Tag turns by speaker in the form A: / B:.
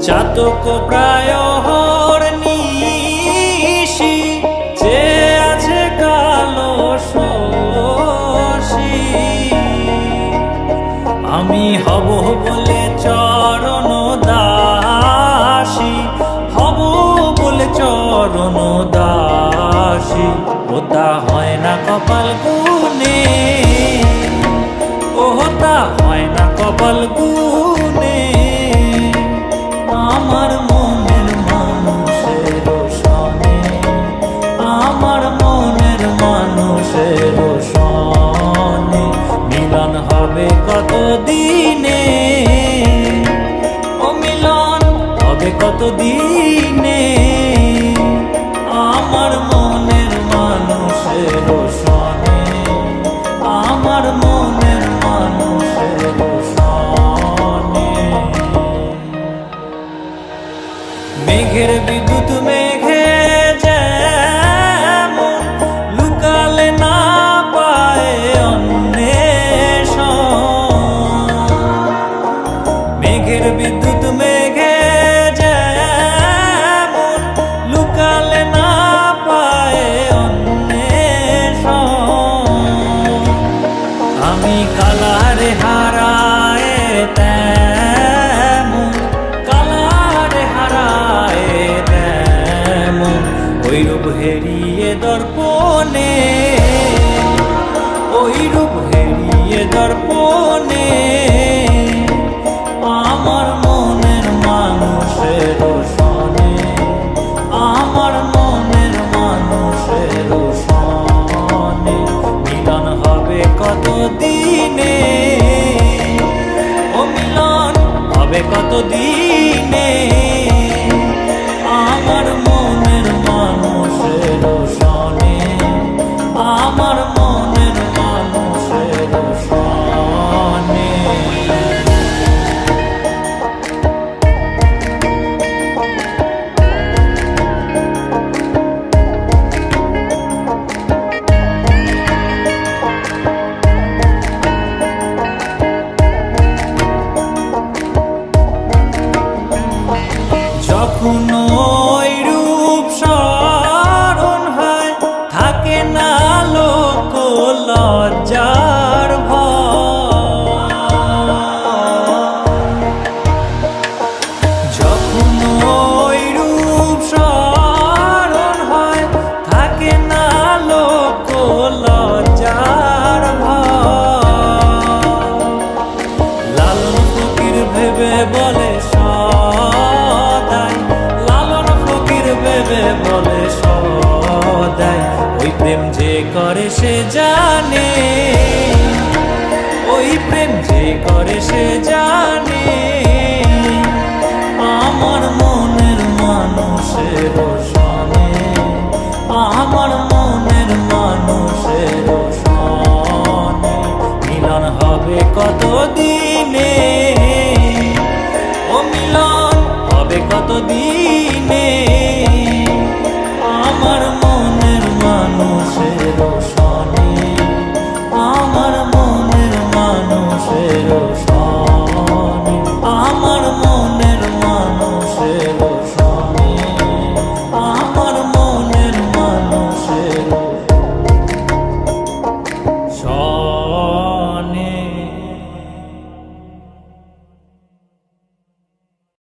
A: চাতক প্রায় নিশি যে আছে কালো শশী, আমি হব বলে চরণ দাসী, হব বলে চরণ দাসী। ওটা হয় না কপাল গুনে, ওটা হয় না কপাল গুনে। আমার মনের মানুষের সনে, আমার মনের মানুষের সনে মিলন হবে কত দিনে, ও মিলন হবে কত দিনে। আমার মনের মানুষের সনে, আমার মনের মানুষের সনে। মেঘের বিদ্যুৎ মেঘে যেমন লুকালে না পায় অন্বেষণ, মেঘের বিদ্যুৎ মেঘে যেমন লুকালে না পায় অন্বেষণ। আমি কালারে হারায় তেমন, কালারে হারায় তেমন ওই রূপ হেরিয়ে দর্পণে, ওই রূপ হেরিয়ে দর্পণে। আমার মনের মানুষের সনে, আমার মনের মানুষের সনে মিলন হবে কত দিনে, ও মিলন হবে কত দিনে। আমার মনের মানুষের সনে, আমার মনের মানুষের সনে। যখন ওই রূপ স্মরণ হয় থাকে না লোক লজ্জার ভয়, যখন ওই রূপ স্মরণ হয় থাকে না লোক লজ্জার ভয়। লালন ফকির ভেবে বলে সদাই, লালন ফকির ভেবে বলে সদাই ওই প্রেম যে করে সে জানে, ওই প্রেম যে করে সে জানে। আমার মনের মানুষের সনে, আমার মনের মানুষের সনে মিলন হবে কত